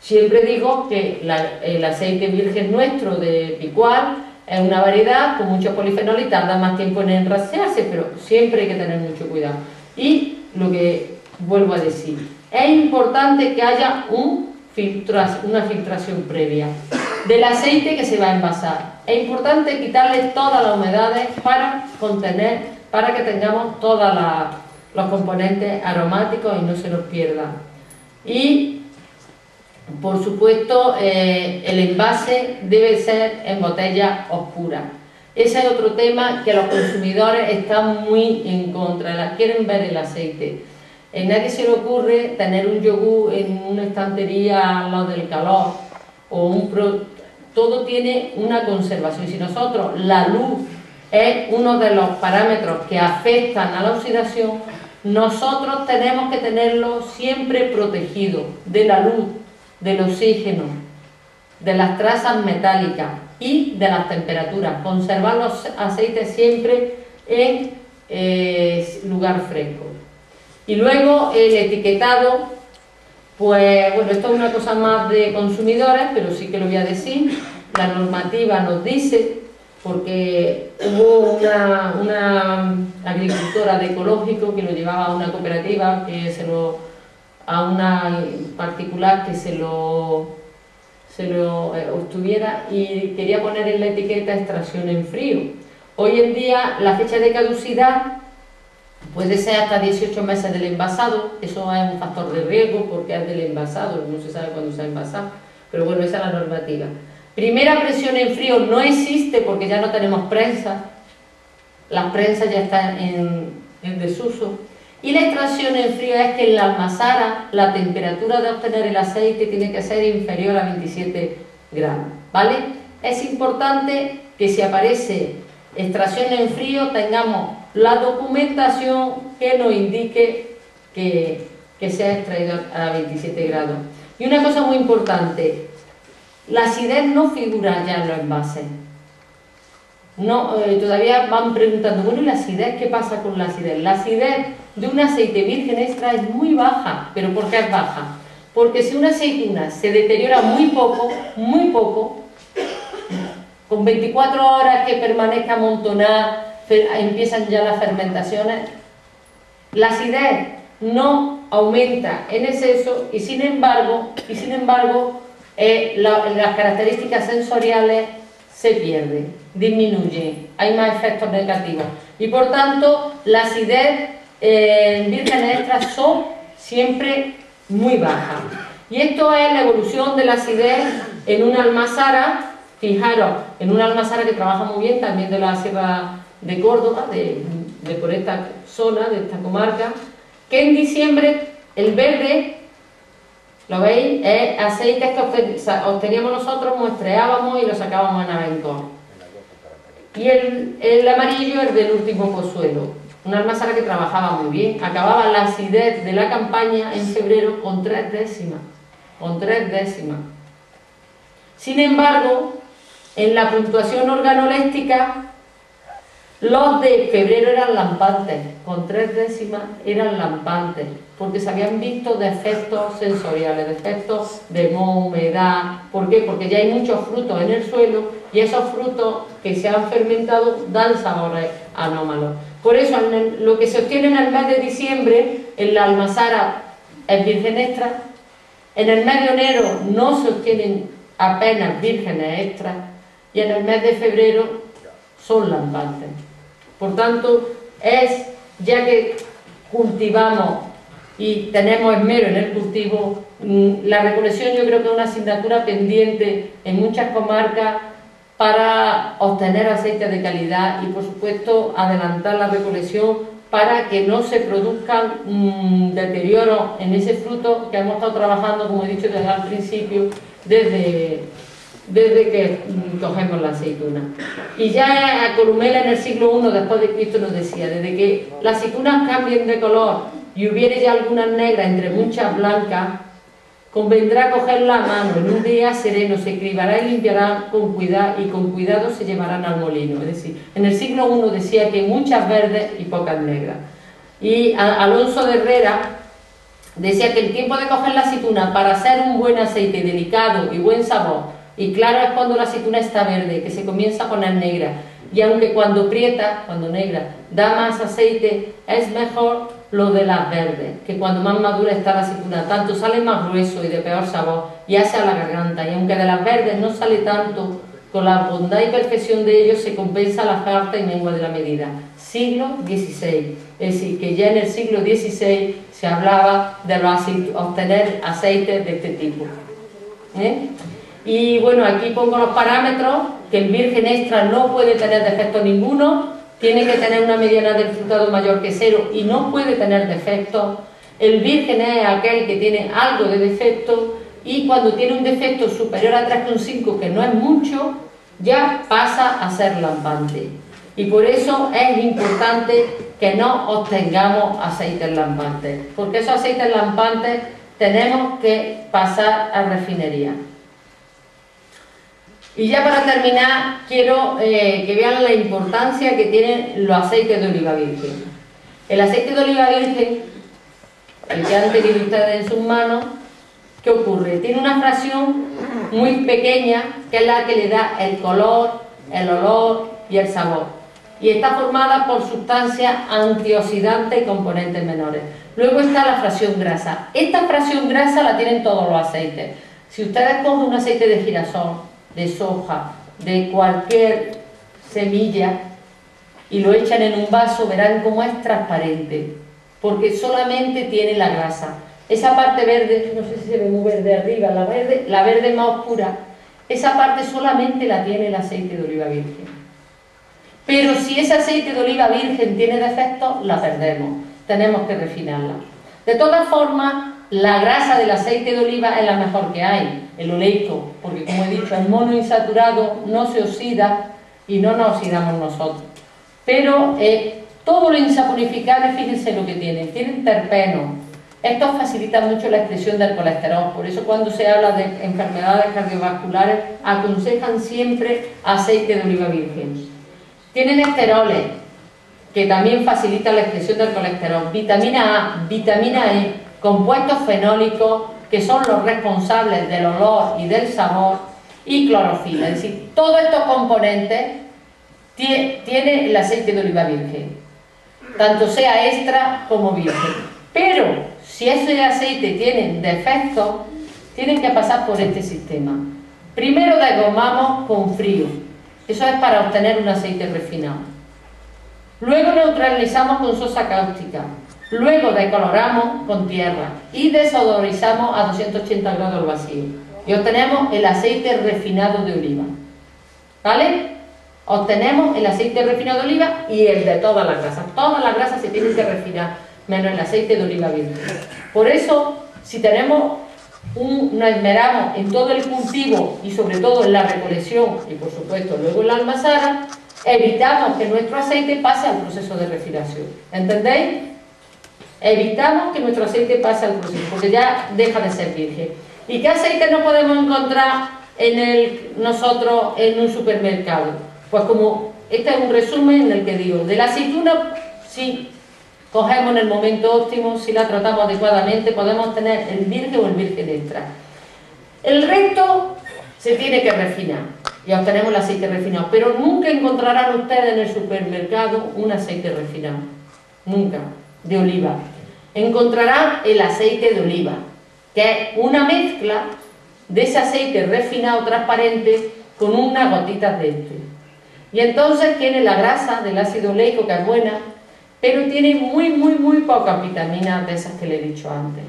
Siempre digo que el aceite virgen nuestro de Picual es una variedad con mucho polifenol y tarda más tiempo en enrasearse, pero siempre hay que tener mucho cuidado. Y lo que vuelvo a decir, es importante que haya una filtración previa del aceite que se va a envasar. Es importante quitarle todas las humedades para que tengamos todos los componentes aromáticos y no se nos pierdan. Y por supuesto el envase debe ser en botella oscura. Ese es otro tema que los consumidores están muy en contra, quieren ver el aceite. A nadie se le ocurre tener un yogur en una estantería al lado del calor todo tiene una conservación. Si nosotros, la luz es uno de los parámetros que afectan a la oxidación, nosotros tenemos que tenerlo siempre protegido de la luz, del oxígeno, de las trazas metálicas y de las temperaturas. Conservar los aceites siempre en lugar fresco. Y luego el etiquetado, pues bueno, esto es una cosa más de consumidores, pero sí que lo voy a decir. La normativa nos dice, porque hubo una agricultora de ecológico que lo llevaba a una cooperativa, a una particular que se lo obtuviera, y quería poner en la etiqueta extracción en frío. Hoy en día la fecha de caducidad puede ser hasta 18 meses del envasado. Eso es un factor de riesgo porque es del envasado, no se sabe cuándo se ha envasado, pero bueno, esa es la normativa. Primera presión en frío no existe porque ya no tenemos prensa, las prensas ya están en desuso. Y la extracción en frío es que en la almazara la temperatura de obtener el aceite tiene que ser inferior a 27 grados, ¿vale? Es importante que si aparece extracción en frío tengamos la documentación que nos indique que se ha extraído a 27 grados. Y una cosa muy importante, la acidez no figura ya en los envases. Todavía van preguntando, bueno, ¿y la acidez? ¿Qué pasa con la acidez? La acidez de un aceite virgen extra es muy baja. ¿Pero por qué es baja? Porque si una aceituna se deteriora muy poco, con 24 horas que permanezca amontonada, empiezan ya las fermentaciones, la acidez no aumenta en exceso y sin embargo las características sensoriales se pierden, disminuyen, hay más efectos negativos y por tanto la acidez en vírgenes extras son siempre muy bajas. Y esto es la evolución de la acidez en una almazara. Fijaros, en una almazara que trabaja muy bien, también de la Sierra de Córdoba, de por esta zona, de esta comarca, que en diciembre el verde, ¿lo veis? Es aceite que obteníamos nosotros, muestreábamos y lo sacábamos en Abencor. Y el amarillo es del último Pozuelo, una almazara que trabajaba muy bien. Acababa la acidez de la campaña en febrero con 3 décimas. Sin embargo, en la puntuación organoléptica, los de febrero eran lampantes, con 3 décimas eran lampantes, porque se habían visto defectos sensoriales, defectos de moho, humedad. ¿Por qué? Porque ya hay muchos frutos en el suelo y esos frutos que se han fermentado dan sabores anómalos. Por eso, lo que se obtiene en el mes de diciembre, en la almazara es virgen extra, en el mes de enero no se obtienen apenas vírgenes extras, y en el mes de febrero son lampantes. Por tanto, ya que cultivamos y tenemos esmero en el cultivo, la recolección yo creo que es una asignatura pendiente en muchas comarcas para obtener aceite de calidad y por supuesto adelantar la recolección para que no se produzcan deterioros en ese fruto que hemos estado trabajando, como he dicho desde el principio, desde desde que cogemos la aceituna. Y ya Columela en el siglo I después de Cristo nos decía, desde que las aceitunas cambien de color y hubiere ya algunas negras entre muchas blancas, convendrá cogerla a mano, en un día sereno se cribará y limpiará con cuidado, y con cuidado se llevarán al molino. Es decir, en el siglo I decía que muchas verdes y pocas negras. Y Alonso de Herrera decía que el tiempo de coger la aceituna para hacer un buen aceite delicado y buen sabor, y claro es cuando la aceituna está verde, que se comienza a poner negra, y aunque cuando prieta, cuando negra, da más aceite, es mejor lo de las verdes, que cuando más madura está la aceituna, tanto sale más grueso y de peor sabor, y hace a la garganta, y aunque de las verdes no sale tanto, con la bondad y perfección de ellos se compensa la falta y mengua de la medida. Siglo XVI, es decir, que ya en el siglo XVI se hablaba de obtener aceites de este tipo. Y bueno, aquí pongo los parámetros, que el virgen extra no puede tener defecto ninguno, tiene que tener una mediana del frutado mayor que 0 y no puede tener defectos. El virgen es aquel que tiene algo de defecto, y cuando tiene un defecto superior a 3,5, que no es mucho, ya pasa a ser lampante. Y por eso es importante que no obtengamos aceites lampantes, porque esos aceites lampantes tenemos que pasar a refinería. Y ya para terminar, quiero que vean la importancia que tienen los aceites de oliva virgen. El aceite de oliva virgen, el que han tenido ustedes en sus manos, ¿qué ocurre? Tiene una fracción muy pequeña, que es la que le da el color, el olor y el sabor. Y está formada por sustancias antioxidantes y componentes menores. Luego está la fracción grasa. Esta fracción grasa la tienen todos los aceites. Si ustedes cogen un aceite de girasol, de soja, de cualquier semilla, y lo echan en un vaso, verán cómo es transparente, porque solamente tiene la grasa. Esa parte verde, no sé si se ve muy verde arriba, la verde más oscura, esa parte solamente la tiene el aceite de oliva virgen. Pero si ese aceite de oliva virgen tiene defectos, la perdemos, tenemos que refinarla. De todas formas, la grasa del aceite de oliva es la mejor que hay, el oleico, porque como he dicho, es monoinsaturado, no se oxida y no nos oxidamos nosotros. Pero todo lo insaponificable, fíjense lo que tienen terpenos. Esto facilita mucho la expresión del colesterol, por eso cuando se habla de enfermedades cardiovasculares aconsejan siempre aceite de oliva virgen. Tienen esteroles, que también facilitan la expresión del colesterol, vitamina A, vitamina E, compuestos fenólicos, que son los responsables del olor y del sabor, y clorofila. Es decir, todos estos componentes tiene el aceite de oliva virgen, tanto sea extra como virgen. Pero si ese aceite tiene defectos, tienen que pasar por este sistema. Primero degomamos con frío, eso es para obtener un aceite refinado. Luego neutralizamos con sosa cáustica. Luego decoloramos con tierra y desodorizamos a 280 grados al vacío. Y obtenemos el aceite refinado de oliva. ¿Vale? Obtenemos el aceite refinado de oliva y el de todas las grasas. Todas las grasas se tienen que refinar, menos el aceite de oliva virgen. Por eso, si nos esmeramos en todo el cultivo y sobre todo en la recolección y por supuesto luego en la almazara, evitamos que nuestro aceite pase al proceso de refinación. ¿Entendéis? Evitamos que nuestro aceite pase al proceso, porque ya deja de ser virgen. ¿Y qué aceite no podemos encontrar nosotros en un supermercado? Pues como este es un resumen en el que digo, de la aceituna, si cogemos en el momento óptimo, si la tratamos adecuadamente, podemos tener el virgen o el virgen extra. El resto se tiene que refinar y obtenemos el aceite refinado, pero nunca encontrarán ustedes en el supermercado un aceite refinado, nunca, de oliva. Encontrarán el aceite de oliva, que es una mezcla de ese aceite refinado transparente con unas gotitas de este. Y entonces tiene la grasa del ácido oleico, que es buena, pero tiene muy pocas vitaminas de esas que le he dicho antes.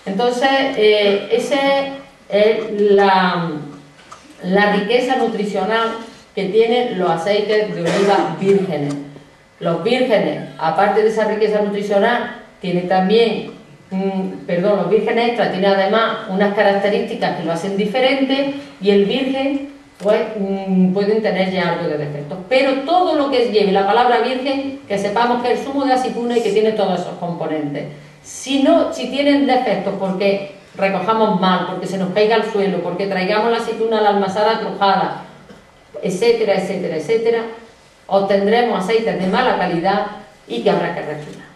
Entonces, esa es la riqueza nutricional que tienen los aceites de oliva vírgenes. Los vírgenes, aparte de esa riqueza nutricional, tienen también los vírgenes extra tienen además unas características que lo hacen diferente, y el virgen pues pueden tener ya algo de defectos. Pero todo lo que lleve la palabra virgen, que sepamos que es el zumo de aceituna y que tiene todos esos componentes. Si tienen defectos porque recojamos mal, porque se nos caiga al suelo, porque traigamos la aceituna a la almazara trujada, etcétera, etcétera, etcétera, obtendremos aceites de mala calidad y que habrá que refinar.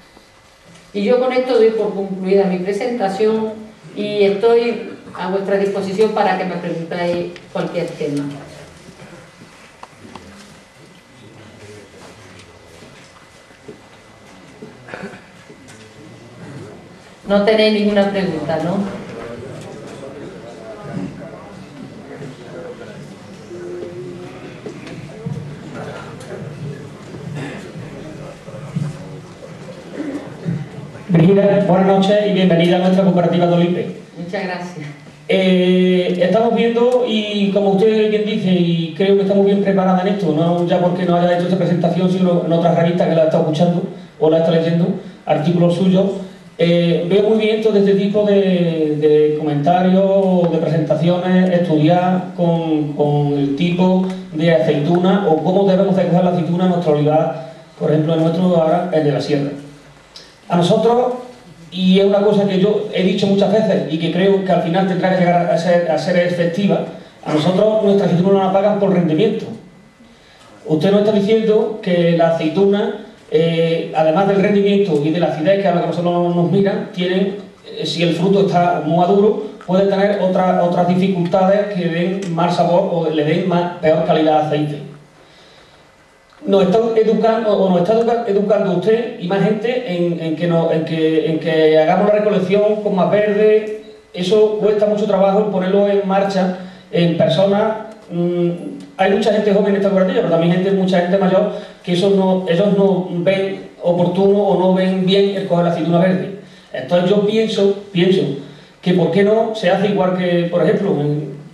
Y yo con esto doy por concluida mi presentación y estoy a vuestra disposición para que me preguntéis cualquier tema. No tenéis ninguna pregunta, ¿no? Virginia, buenas noches y bienvenida a nuestra cooperativa de Olipe. Muchas gracias. Estamos viendo, y como usted bien dice, y creo que estamos bien preparadas en esto, no ya porque no haya hecho esta presentación, sino en otras revistas que la he estado escuchando o la he estado leyendo, artículos suyos. Veo muy bien todo este tipo de comentarios, de presentaciones, estudiar con el tipo de aceituna o cómo debemos de coger la aceituna en nuestro olivar, por ejemplo, ahora el de la sierra. A nosotros, y es una cosa que yo he dicho muchas veces y que creo que al final tendrá que llegar a ser efectiva, a nosotros nuestra aceituna no la pagan por rendimiento. Usted nos está diciendo que la aceituna, además del rendimiento y de la acidez que a la que nosotros nos miran, tienen, si el fruto está muy maduro, puede tener otras dificultades que den mal sabor o le den peor calidad de aceite. Nos está educando usted y más gente en que hagamos la recolección con más verde. Eso cuesta mucho trabajo en ponerlo en marcha en personas. Hay mucha gente joven en esta cooperativa, pero también mucha gente mayor que ellos no ven oportuno o no ven bien el coger la aceituna verde. Entonces yo pienso que por qué no se hace igual que, por ejemplo,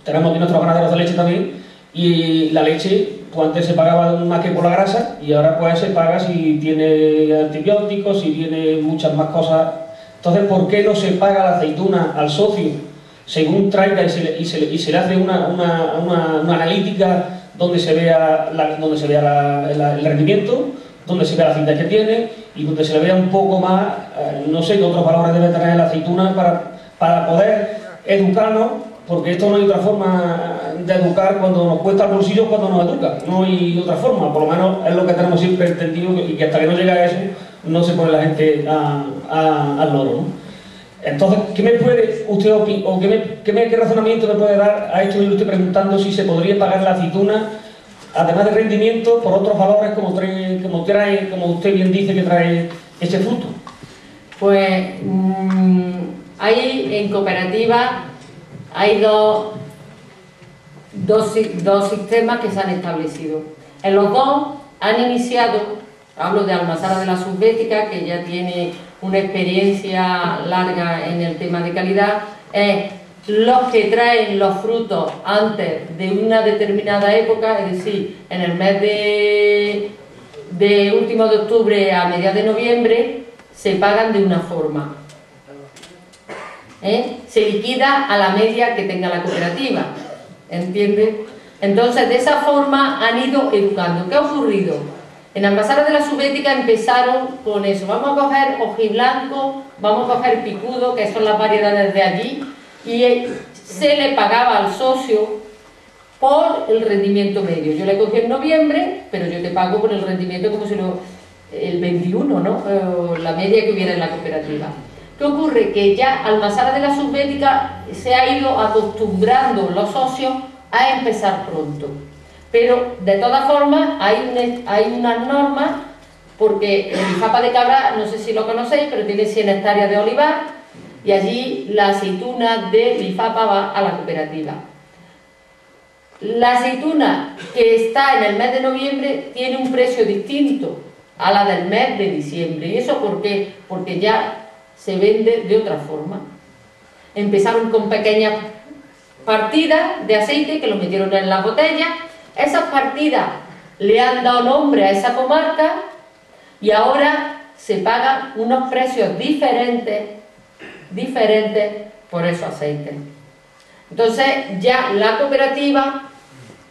tenemos aquí nuestros ganaderos de leche también, y la leche pues antes se pagaba más que por la grasa y ahora pues se paga si tiene antibióticos, si tiene muchas más cosas. Entonces, ¿por qué no se paga la aceituna al socio según traiga y se le hace una analítica donde se vea el rendimiento, donde se vea la cinta que tiene y donde se le vea un poco más, no sé qué otros valores debe tener la aceituna para poder educarnos? Porque esto no hay otra forma de educar cuando nos cuesta el bolsillo, cuando nos educa. No hay otra forma, por lo menos es lo que tenemos siempre entendido, y que hasta que no llega a eso, no se pone la gente al loro, ¿no? Entonces, ¿qué me puede usted o qué razonamiento me puede dar a esto de usted preguntando si se podría pagar la aceituna, además de rendimiento, por otros valores como usted bien dice que trae ese fruto? Pues hay en cooperativa hay dos sistemas que se han establecido. En los dos han iniciado, hablo de Almazara de la Subbética, que ya tiene una experiencia larga en el tema de calidad, los que traen los frutos antes de una determinada época, es decir, en el mes de último de octubre a mediados de noviembre, se pagan de una forma. Se liquida a la media que tenga la cooperativa, ¿entiende? Entonces, de esa forma han ido educando. ¿Qué ha ocurrido? En Almazara de la Subbética empezaron con eso: vamos a coger hojiblanco, vamos a coger picudo, que son las variedades de allí, y se le pagaba al socio por el rendimiento medio. Yo le cogí en noviembre, pero yo te pago por el rendimiento como si el 21, ¿no? La media que hubiera en la cooperativa. ¿Qué ocurre? Que ya Almazara de la Subbética se ha ido acostumbrando los socios a empezar pronto. Pero, de todas formas, hay unas normas, porque el IFAPA de Cabra, no sé si lo conocéis, pero tiene 100 hectáreas de olivar, y allí la aceituna del IFAPA va a la cooperativa. La aceituna que está en el mes de noviembre tiene un precio distinto a la del mes de diciembre. ¿Y eso por qué? Porque ya se vende de otra forma. Empezaron con pequeñas partidas de aceite que lo metieron en las botellas. Esas partidas le han dado nombre a esa comarca y ahora se pagan unos precios diferentes diferentes por esos aceites. Entonces ya la cooperativa,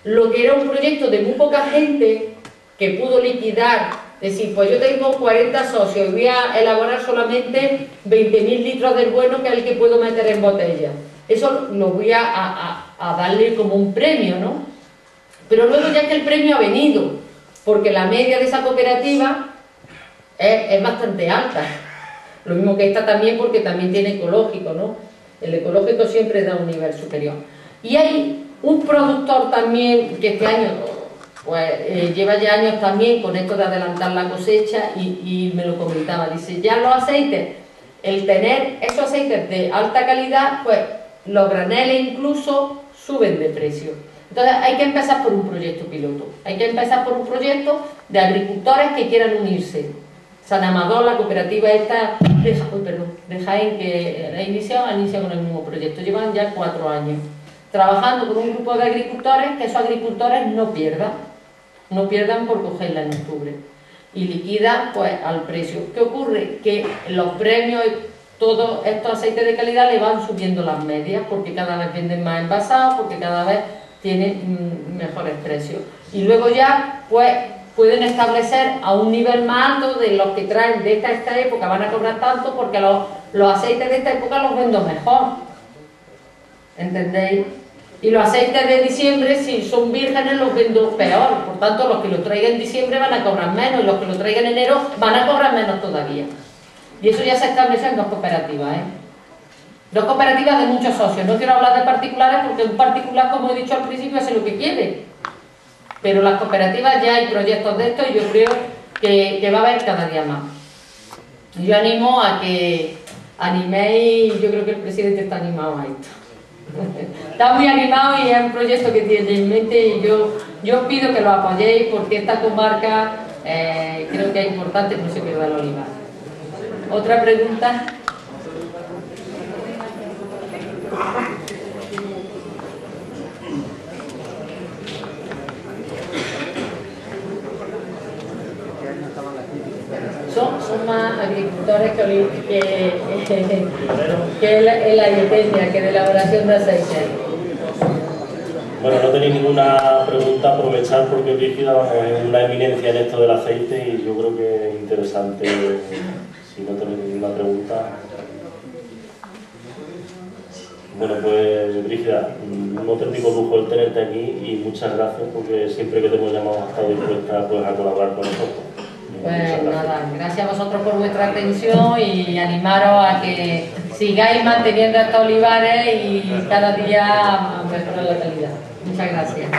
lo que era un proyecto de muy poca gente que pudo liquidar, es decir, pues yo tengo 40 socios y voy a elaborar solamente 20.000 litros del bueno, que es el que puedo meter en botella. Eso lo voy a darle como un premio, ¿no? Pero luego ya que el premio ha venido, porque la media de esa cooperativa es bastante alta. Lo mismo que esta también, porque también tiene ecológico, ¿no? El ecológico siempre da un nivel superior. Y hay un productor también que este año, pues lleva ya años también con esto de adelantar la cosecha y me lo comentaba. Dice, ya los aceites, el tener esos aceites de alta calidad, pues los graneles incluso suben de precio. Entonces hay que empezar por un proyecto piloto. Hay que empezar por un proyecto de agricultores que quieran unirse. San Amador, la cooperativa esta de Jaén, que ha iniciado con el mismo proyecto. Llevan ya 4 años trabajando con un grupo de agricultores, que esos agricultores no pierdan por cogerla en octubre. Y liquidan pues al precio. ¿Qué ocurre? Que los premios y todos estos aceites de calidad le van subiendo las medias, porque cada vez venden más envasados, porque cada vez tienen mejores precios. Y luego ya pues pueden establecer a un nivel más alto de los que traen de esta época, van a cobrar tanto porque los aceites de esta época los vendo mejor, ¿entendéis? Y los aceites de diciembre, si son vírgenes, los vendo peor, por tanto los que los traigan en diciembre van a cobrar menos, y los que los traigan en enero van a cobrar menos todavía. Y eso ya se establece en 2 cooperativas, ¿eh? 2 cooperativas de muchos socios. No quiero hablar de particulares porque un particular, como he dicho al principio, hace lo que quiere. Pero las cooperativas ya hay proyectos de esto y yo creo que va a haber cada día más. Yo animo a que animéis, yo creo que el presidente está animado a esto. Está muy animado y es un proyecto que tiene en mente y yo os pido que lo apoyéis porque esta comarca creo que es importante que no se pierda el olivar. ¿Otra pregunta? Son más agricultores que la ayuteña, que de elaboración de aceite. Bueno, no tenéis ninguna pregunta, aprovechar porque Brígida es una eminencia en esto del aceite y yo creo que es interesante, si no tenéis ninguna pregunta. Bueno, pues Brígida, un auténtico lujo el tenerte aquí y muchas gracias porque siempre que te hemos llamado has estado dispuesta pues, a colaborar con nosotros. Pues nada, gracias a vosotros por vuestra atención y animaros a que sigáis manteniendo estos olivares y cada día mejorar la calidad. Muchas gracias.